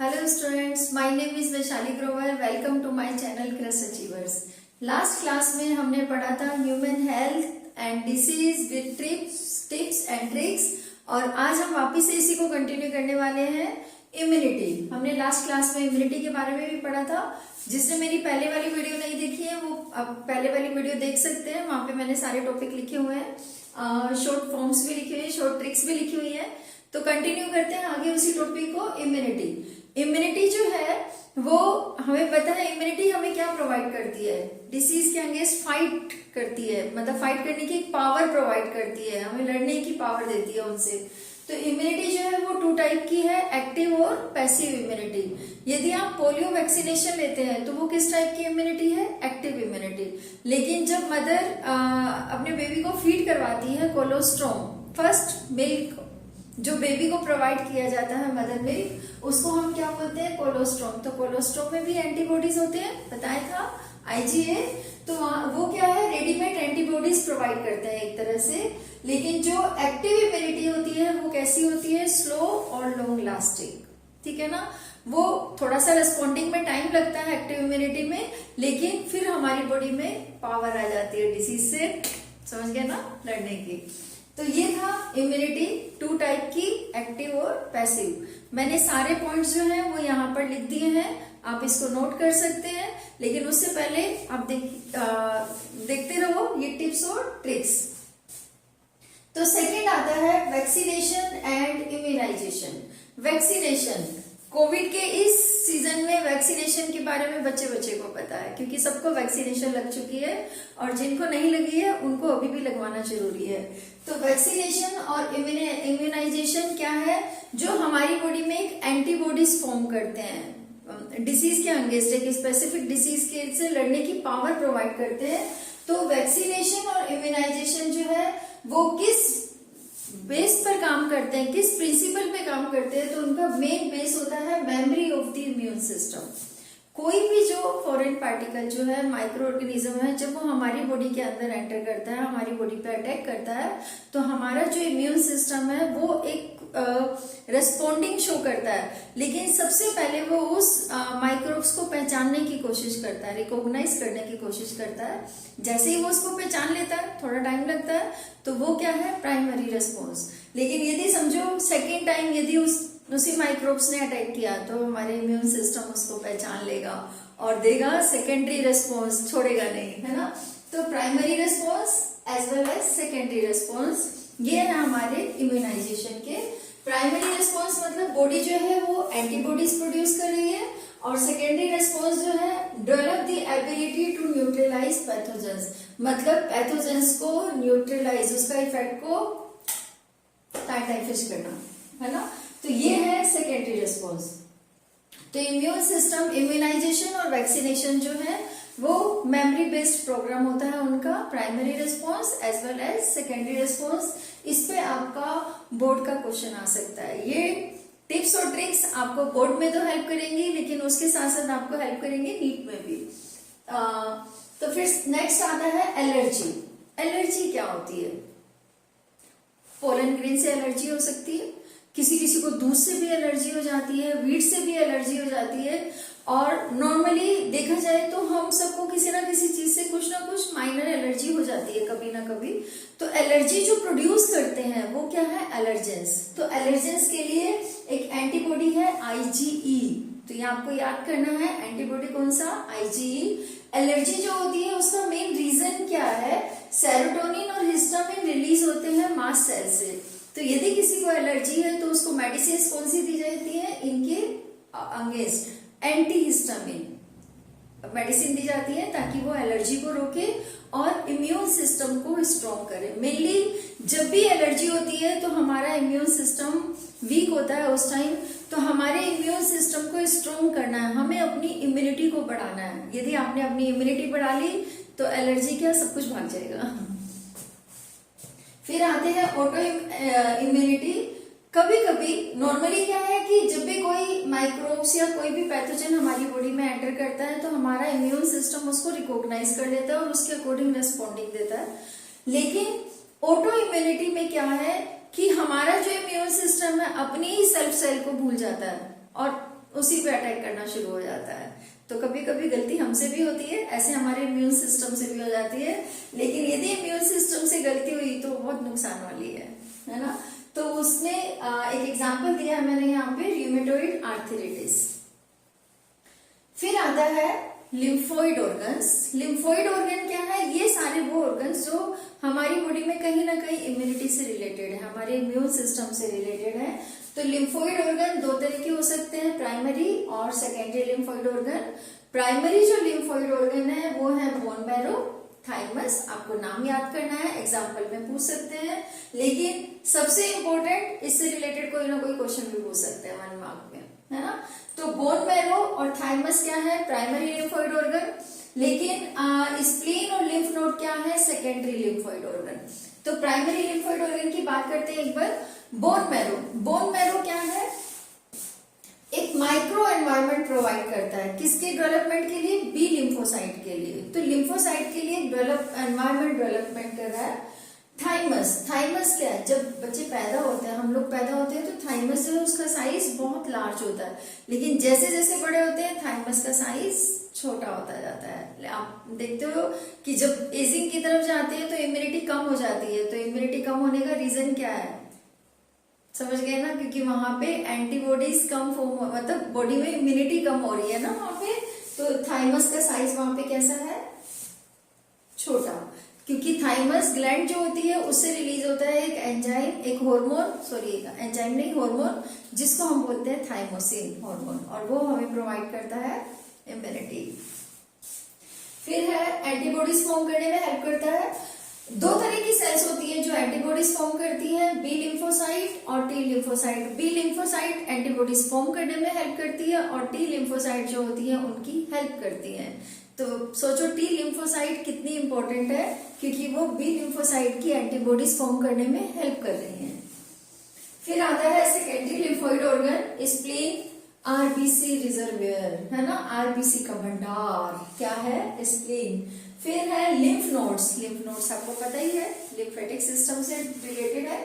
Hello students, my name is Vaishali Grover. Welcome to my channel crush achievers. Last class में हमने पढ़ा था human health and disease with tips and tricks और आज हम वापिस से इसी को कंटिन्यू करने वाले हैं. इम्यूनिटी. हमने लास्ट क्लास में इम्यूनिटी के बारे में भी पढ़ा था. जिसने मेरी पहले वाली वीडियो नहीं देखी है वो अब पहले वाली वीडियो देख सकते हैं. वहां पे मैंने सारे टॉपिक लिखे हुए हैं, शॉर्ट फॉर्म्स भी लिखी हुई है, शॉर्ट ट्रिक्स भी लिखी हुई है. तो कंटिन्यू करते हैं आगे उसी टॉपिक को. इम्यूनिटी जो है वो हमें पता है इम्यूनिटी हमें क्या प्रोवाइड करती है. डिसीज के अगेंस्ट फाइट करती है, मतलब फाइट करने की एक पावर प्रोवाइड करती है, हमें लड़ने की पावर देती है उनसे. तो इम्यूनिटी जो है वो 2 टाइप की है, एक्टिव और पैसिव इम्यूनिटी. यदि आप पोलियो वैक्सीनेशन लेते हैं तो वो किस टाइप की इम्यूनिटी है, एक्टिव इम्यूनिटी. लेकिन जब मदर अपने बेबी को फीड करवाती है कोलोस्ट्रोम, फर्स्ट मिल्क जो बेबी को प्रोवाइड किया जाता है मदर मिल्क, उसको हम क्या बोलते हैं, कोलोस्ट्रोम. तो कोलोस्ट्रोम में भी एंटीबॉडीज होते हैं, बताया था IgA. तो वो क्या है, रेडीमेड एंटीबॉडीज प्रोवाइड करते हैं एक तरह से. लेकिन जो एक्टिव इम्यूनिटी होती है वो कैसी होती है, स्लो और लॉन्ग लास्टिंग. ठीक है ना. वो थोड़ा सा रिस्पॉन्डिंग में टाइम लगता है एक्टिव इम्यूनिटी में, लेकिन फिर हमारी बॉडी में पावर आ जाती है डिसीज से, समझ गए ना, लड़ने की. तो ये था इम्यूनिटी 2 टाइप की, एक्टिव और पैसिव. मैंने सारे पॉइंट्स जो हैं वो यहाँ पर लिख दिए हैं, आप इसको नोट कर सकते हैं. लेकिन उससे पहले आप देखते रहो ये टिप्स और ट्रिक्स. तो सेकंड आता है vaccination and immunisation. Vaccination, covid के इस सीजन में वैक्सीनेशन के बारे में बच्चे को पता है, क्योंकि सबको वैक्सीनेशन लग चुकी है और जिनको नहीं लगी है उनको अभी भी लगवाना जरूरी है. तो वैक्सीनेशन और इम्यूनाइजेशन क्या है, जो हमारी बॉडी में एक एंटीबॉडीज फॉर्म करते हैं डिसीज के अगेंस्ट, एक स्पेसिफिक डिसीज के से लड़ने की पावर प्रोवाइड करते हैं. तो वैक्सीनेशन और इम्यूनाइजेशन जो है वो किस बेस पर काम करते हैं, किस प्रिंसिपल पे काम करते हैं, तो उनका मेन बेस होता है memory of the immune system. कोई भी जो फॉरेन पार्टिकल जो है, माइक्रो ऑर्गेनिज्म है, जब वो हमारी बॉडी के अंदर एंटर करता है, हमारी बॉडी पे अटैक करता है, तो हमारा जो इम्यून सिस्टम है वो एक रेस्पॉन्डिंग शो करता है. लेकिन सबसे पहले वो उस माइक्रोब्स को पहचानने की कोशिश करता है, रिकॉग्नाइज करने की कोशिश करता है. जैसे ही वो उसको पहचान लेता है, थोड़ा टाइम लगता है, तो वो क्या है, प्राइमरी रेस्पॉन्स. लेकिन यदि समझो सेकेंड टाइम यदि उसी माइक्रोब्स ने अटैक किया, तो हमारे इम्यून सिस्टम उसको पहचान लेगा और देगा सेकेंडरी रेस्पॉन्स, छोड़ेगा नहीं, है ना. तो primary response as well as secondary response, ये है हमारे इम्यूनाइजेशन के. प्राइमरी रेस्पॉन्स मतलब बॉडी जो है वो एंटीबॉडीज प्रोड्यूस कर रही है, और सेकेंडरी रेस्पॉन्स जो है develop the ability to neutralise pathogens, मतलब पैथोजेंस को न्यूट्रलाइज, उसका इफेक्ट को टाइफिश करना, है ना. तो ये है सेकेंडरी रेस्पॉन्स. तो इम्यून सिस्टम, इम्यूनाइजेशन और वैक्सीनेशन जो है वो मेमोरी बेस्ड प्रोग्राम होता है उनका. Primary response as well as secondary response. इस पे आपका बोर्ड का क्वेश्चन आ सकता है. ये टिप्स और ट्रिक्स आपको बोर्ड में तो हेल्प करेंगी, लेकिन उसके साथ साथ आपको हेल्प करेंगे नीट में भी. तो फिर नेक्स्ट आता है एलर्जी. एलर्जी क्या होती है, पोलन ग्रेन से एलर्जी हो सकती है, किसी को दूध से भी एलर्जी हो जाती है, वीट से भी एलर्जी हो जाती है, और नॉर्मली देखा जाए तो हम सबको किसी ना किसी चीज से कुछ ना कुछ माइनर एलर्जी हो जाती है कभी ना कभी. तो एलर्जी जो प्रोड्यूस करते हैं वो क्या है, एलर्जेंस. तो एलर्जेंस के लिए एक एंटीबॉडी है IgE. तो ये आपको याद करना है, एंटीबॉडी कौन सा, IgE. एलर्जी जो होती है उसका मेन रीजन क्या है, सेरोटोनिन और हिस्टामिन रिलीज होते हैं मास्ट सेल से. तो यदि किसी को एलर्जी है तो उसको मेडिसिन कौन सी दी जाती है, इनके अगेंस्ट एंटी हिस्टामिन मेडिसिन दी जाती है, ताकि वो एलर्जी को रोके और इम्यून सिस्टम को स्ट्रॉन्ग करे. मेनली जब भी एलर्जी होती है तो हमारा इम्यून सिस्टम वीक होता है उस टाइम. तो हमारे इम्यून सिस्टम को स्ट्रॉन्ग करना है, हमें अपनी इम्यूनिटी को बढ़ाना है. यदि आपने अपनी इम्यूनिटी बढ़ा ली तो एलर्जी क्या, सब कुछ भाग जाएगा. फिर आते हैं ऑटो इम्यूनिटी. कभी कभी नॉर्मली क्या है कि जब भी कोई माइक्रोब्स या कोई भी पैथोजन हमारी बॉडी में एंटर करता है तो हमारा इम्यून सिस्टम उसको रिकॉग्नाइज कर लेता है और उसके अकॉर्डिंग रेस्पॉन्डिंग देता है. लेकिन ऑटो इम्यूनिटी में क्या है कि हमारा जो इम्यून सिस्टम है अपनी ही सेल्फ सेल को भूल जाता है और उसी पे अटैक करना शुरू हो जाता है। तो कभी कभी गलती हमसे भी होती है, ऐसे हमारे इम्यून सिस्टम से भी हो जाती है, लेकिन यदि इम्यून सिस्टम से गलती हुई तो बहुत नुकसान वाली है ना। तो उसमें एक एग्जांपल दिया है मैंने यहाँ पे, र्यूमेटॉइड आर्थराइटिस। फिर आता है लिम्फोइड ऑर्गन्स। लिम्फोइड ऑर्गन क्या है? ये सारे वो ऑर्गन्स जो हमारी बॉडी में कहीं ना कहीं इम्यूनिटी से रिलेटेड है, हमारे इम्यून सिस्टम से रिलेटेड है। तो लिम्फोइड ऑर्गन दो तरह के हो सकते हैं, प्राइमरी और सेकेंडरी लिम्फोइड ऑर्गन। प्राइमरी जो लिम्फोइड ऑर्गन है वो है बोन मैरो, थाइमस। आपको नाम याद करना है, एग्जाम्पल में पूछ सकते हैं, लेकिन सबसे इंपॉर्टेंट इससे रिलेटेड कोई ना कोई क्वेश्चन भी पूछ सकते हैं 1 मार्क में, है ना। तो बोन मैरो और थाइमस क्या है? Primary lymphoid organ. लेकिन स्प्लीन और लिम्फ नोड क्या है? Secondary lymphoid organ. तो प्राइमरी लिम्फोइड ऑर्गन की बात करते हैं एक बार। बोन मैरो, बोन मैरो क्या है? एक माइक्रो एनवायरनमेंट प्रोवाइड करता है, किसके डेवलपमेंट के लिए? बी लिम्फोसाइट के लिए। तो लिम्फोसाइट के लिए एनवायरनमेंट डेवलपमेंट कर रहा है। थाइमस, थाइमस क्या है? जब बच्चे पैदा होते हैं, हम लोग पैदा होते हैं, तो थाइमस जो है उसका साइज बहुत लार्ज होता है, लेकिन जैसे जैसे बड़े होते हैं थाइमस का साइज छोटा होता जाता है। आप देखते हो कि जब एजिंग की तरफ जाते हैं तो इम्यूनिटी कम हो जाती है। तो इम्यूनिटी कम होने का रीजन क्या है? समझ गए ना? क्योंकि वहां पे एंटीबॉडीज कम फॉर्म, मतलब बॉडी में इम्यूनिटी कम हो रही है ना वहां पे। तो थाइमस का साइज वहां पे कैसा है? छोटा। क्योंकि थाइमस ग्लैंड जो होती है उससे रिलीज होता है एक एंजाइम, एक हार्मोन, सॉरी एंजाइम नहीं हार्मोन, जिसको हम बोलते हैं थाइमोसिन हार्मोन, और वो हमें प्रोवाइड करता है इम्यूनिटी। फिर है एंटीबॉडीज फॉर्म करने में हेल्प करता है। दो तरह की सेल्स होती है जो एंटीबॉडीज फॉर्म करती है, बी लिम्फोसाइट और T lymphocyte. B lymphocyte antibodies form करने में हेल्प करती है और टी लिम्फोसाइट जो होती है उनकी हेल्प करती है। तो सोचो टी लिम्फोसाइट कितनी इंपॉर्टेंट है, क्योंकि वो बी लिम्फोसाइट की एंटीबॉडीज फॉर्म करने में हेल्प कर रही हैं। फिर आता है secondary lymphoid organ, spleen, RBC reservoir, है ना, आरबीसी का भंडार क्या है? स्प्लीन। फिर है लिम्फ नोड्स। लिम्फ नोड्स आपको पता ही है, लिम्फेटिक सिस्टम से रिलेटेड है।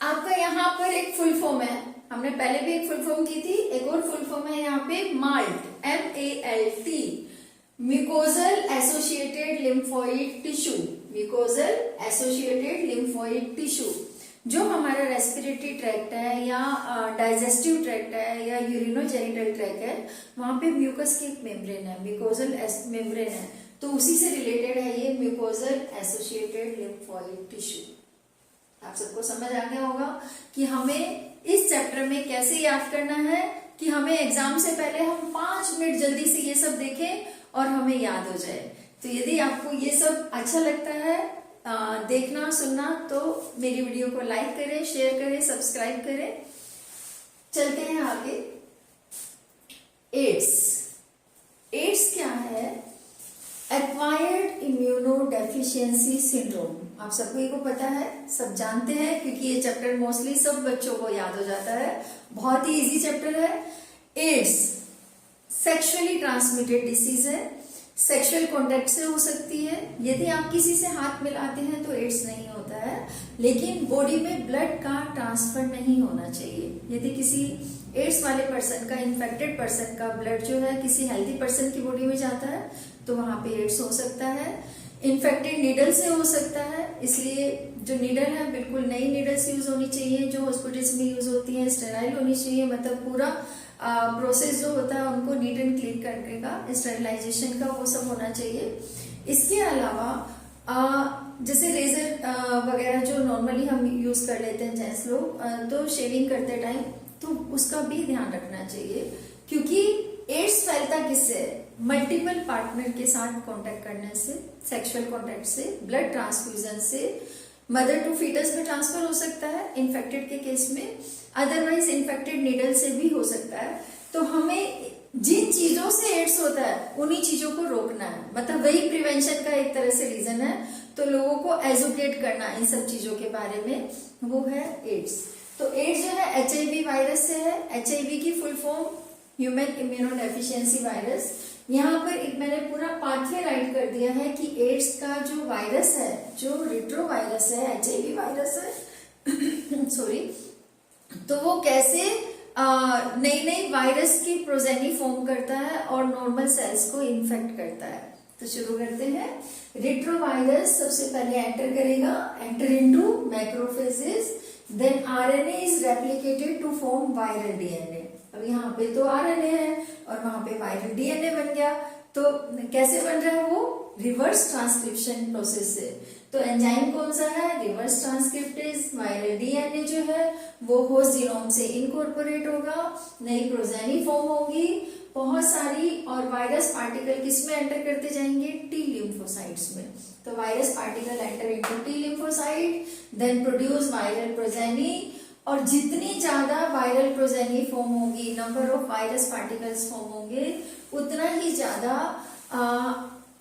आपका यहाँ पर एक फुल फॉर्म है, हमने पहले भी एक फुल फॉर्म की थी, एक और फुल फॉर्म है यहाँ पे, malt, MALT, mucosal associated lymphoid tissue. Mucosal associated lymphoid tissue जो हमारा रेस्पिरेटरी ट्रैक्ट है या डाइजेस्टिव ट्रैक्ट है या यूरिनोजेनिटल ट्रैक्ट है, वहां पे म्यूकस की एक मेम्ब्रेन है, म्यूकोजल मेम्ब्रेन है, तो उसी से रिलेटेड है ये म्यूकोजल एसोसिएटेड लिम्फोइड टिश्यू। आप सबको समझ आ गया होगा कि हमें इस चैप्टर में कैसे याद करना है, कि हमें एग्जाम से पहले हम 5 मिनट जल्दी से ये सब देखें और हमें याद हो जाए। तो यदि आपको ये सब अच्छा लगता है देखना सुनना, तो मेरी वीडियो को लाइक करें, शेयर करें, सब्सक्राइब करें। चलते हैं आगे। एड्स। एड्स क्या है? Acquired immunodeficiency syndrome. आप सबको को पता है, सब जानते हैं, क्योंकि ये चैप्टर मोस्टली सब बच्चों को याद हो जाता है, बहुत ही इजी चैप्टर है। एड्स सेक्सुअली ट्रांसमिटेड डिसीज है, सेक्सुअल कॉन्टेक्ट से हो सकती है। यदि आप किसी से हाथ मिलाते हैं तो एड्स नहीं होता है, लेकिन बॉडी में ब्लड का ट्रांसफर नहीं होना चाहिए। यदि किसी एड्स वाले पर्सन का, इन्फेक्टेड पर्सन का ब्लड जो है किसी हेल्दी पर्सन की बॉडी में जाता है तो वहां पे एड्स हो सकता है। इन्फेक्टेड नीडल से हो सकता है, इसलिए जो नीडल है बिल्कुल नई नीडल्स यूज होनी चाहिए, जो हॉस्पिटल्स में यूज होती है, स्टेराइल होनी चाहिए, मतलब पूरा प्रोसेस जो होता है उनको नीट एंड क्लीन करने का, स्टेरिलाइजेशन का, वो सब होना चाहिए। इसके अलावा जैसे रेजर वगैरह जो नॉर्मली हम यूज कर लेते हैं जेंट्स लोग, तो शेविंग करते टाइम तो उसका भी ध्यान रखना चाहिए, क्योंकि एड्स फैलता किससे? मल्टीपल पार्टनर के साथ कांटेक्ट करने से, सेक्सुअल कांटेक्ट से, ब्लड ट्रांसफ्यूजन से, मदर टू फीटस में ट्रांसफर हो सकता है इन्फेक्टेड के केस में, अदरवाइज इन्फेक्टेड नीडल से भी हो सकता है। तो हमें जिन चीजों से एड्स होता है उन्हीं चीजों को रोकना है, मतलब वही प्रिवेंशन का एक तरह से रीजन है। तो लोगों को एजुकेट करना इन सब चीजों के बारे में, वो है एड्स। तो एड्स जो है HIV वायरस से है। HIV की full form human immunodeficiency virus. यहाँ पर एक मैंने पूरा पाथवे राइट कर दिया है कि एड्स का जो वायरस है, जो रिट्रो वायरस है, HIV वायरस है सॉरी, तो वो कैसे नई नई वायरस की प्रोजेनी फॉर्म करता है और नॉर्मल सेल्स को इन्फेक्ट करता है। तो शुरू करते हैं। रेट्रोवायरस सबसे पहले एंटर करेगा, enter into macrophages, then RNA is replicated to form viral DNA. अब यहाँ पे तो आरएनए है और वहां पे वायरल डीएनए बन गया। तो कैसे बन रहा है वो? रिवर्स ट्रांसक्रिप्शन प्रोसेस से। तो एंजाइम कौन सा है? Reverse transcriptase. वायरल डीएनए जो है वो होस्ट जीनोम से इनकॉर्पोरेट होगा, नई प्रोजेनी फॉर्म होगी बहुत सारी, और वायरस पार्टिकल किस में एंटर करते जाएंगे? टी लिम्फोसाइट्स में। तो virus particle enter into T lymphocyte, then produce viral progeny, और जितनी ज्यादा वायरल प्रोजेनी फॉर्म होगी, number of virus particles form होंगे, उतना ही ज्यादा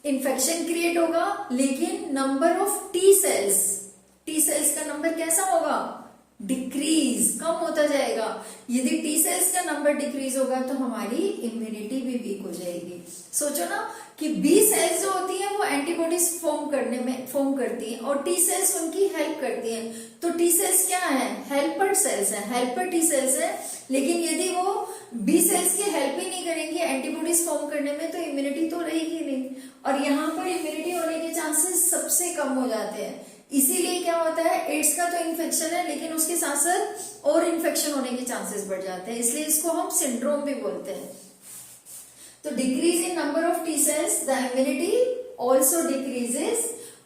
इन्फेक्शन क्रिएट होगा। लेकिन नंबर ऑफ टी सेल्स का नंबर कैसा होगा? डिक्रीज, कम होता जाएगा। यदि टी सेल्स का नंबर डिक्रीज होगा तो हमारी इम्यूनिटी भी वीक हो जाएगी। सोचो ना कि बी सेल्स जो होती है वो एंटीबॉडीज फॉर्म करती हैं और टी सेल्स उनकी हेल्प करती हैं। तो टी सेल्स क्या है? हेल्पर सेल्स है, हेल्पर टी सेल्स है। लेकिन यदि वो बी सेल्स की हेल्प ही नहीं करेंगे एंटीबॉडीज फॉर्म करने में तो इम्यूनिटी तो रहेगी नहीं, और यहाँ पर इम्यूनिटी होने के चांसेस सबसे कम हो जाते हैं। इसीलिए क्या होता है, एड्स का तो इन्फेक्शन है लेकिन उसके साथ साथ और इन्फेक्शन होने के चांसेस बढ़ जाते हैं, इसलिए इसको हम सिंड्रोम भी बोलते हैं। तो decrease in number of T sales, the immunity also decreases.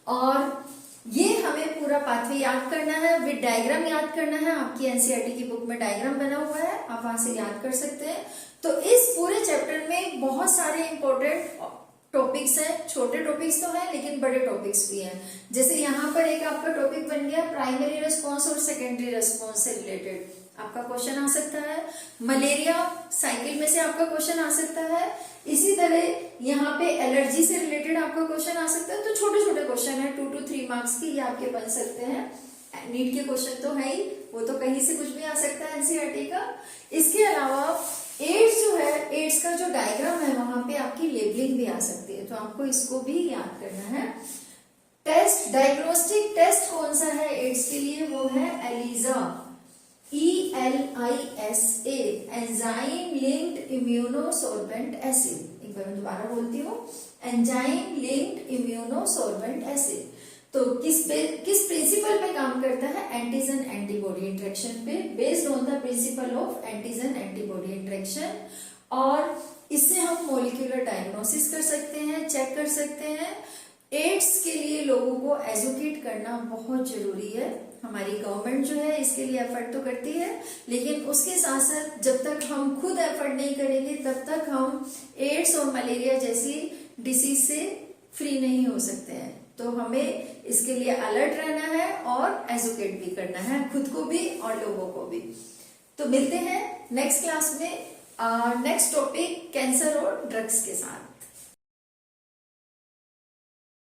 और ये हमें पूरा पाथवे याद करना है, विद डायग्राम याद करना है। आपकी एनसीईआरटी की बुक में डायग्राम बना हुआ है, आप वहां से याद कर सकते हैं। तो इस पूरे चैप्टर में बहुत सारे इंपॉर्टेंट टॉपिक्स हैं, छोटे टॉपिक्स तो हैं लेकिन बड़े टॉपिक्स भी हैं। जैसे यहाँ पर एक आपका टॉपिक बन गया प्राइमरी रेस्पॉन्स और सेकेंडरी रेस्पॉन्स से रिलेटेड, आपका क्वेश्चन आ सकता है। मलेरिया साइकिल में से आपका क्वेश्चन आ सकता है। इसी तरह यहाँ पे एलर्जी से रिलेटेड आपका क्वेश्चन आ सकता है। तो छोटे छोटे क्वेश्चन है 2 to 3 मार्क्स की, ये आपके बन सकते हैं। नीट के क्वेश्चन तो है ही, वो तो कहीं से कुछ भी आ सकता है एनसीईआरटी का। इसके अलावा एड्स जो है, एड्स का जो डायग्राम है वहां पे आपकी लेबलिंग भी आ सकती है, तो आपको इसको भी याद करना है। टेस्ट, डायग्नोस्टिक टेस्ट कौन सा है एड्स के लिए? वो है ELISA, ELISA, enzyme linked immunosorbent acid. एक बार मैं दोबारा बोलती हूँ, एंजाइम लिंक्ड इम्यूनोसॉर्बेंट एसिड। तो किस प्रिंसिपल पे काम करता है? एंटीजन एंटीबॉडी इंटरेक्शन पे, based on the principle of antigen antibody interaction. और इससे हम मॉलिक्यूलर डायग्नोसिस कर सकते हैं, चेक कर सकते हैं। एड्स के लिए लोगों को एजुकेट करना बहुत जरूरी है। हमारी गवर्नमेंट जो है इसके लिए एफर्ट तो करती है, लेकिन उसके साथ साथ जब तक हम खुद एफर्ट नहीं करेंगे तब तक हम एड्स और मलेरिया जैसी डिसीज से फ्री नहीं हो सकते हैं। तो हमें इसके लिए अलर्ट रहना है और एजुकेट भी करना है, खुद को भी और लोगों को भी। तो मिलते हैं नेक्स्ट क्लास में नेक्स्ट टॉपिक कैंसर और ड्रग्स के साथ।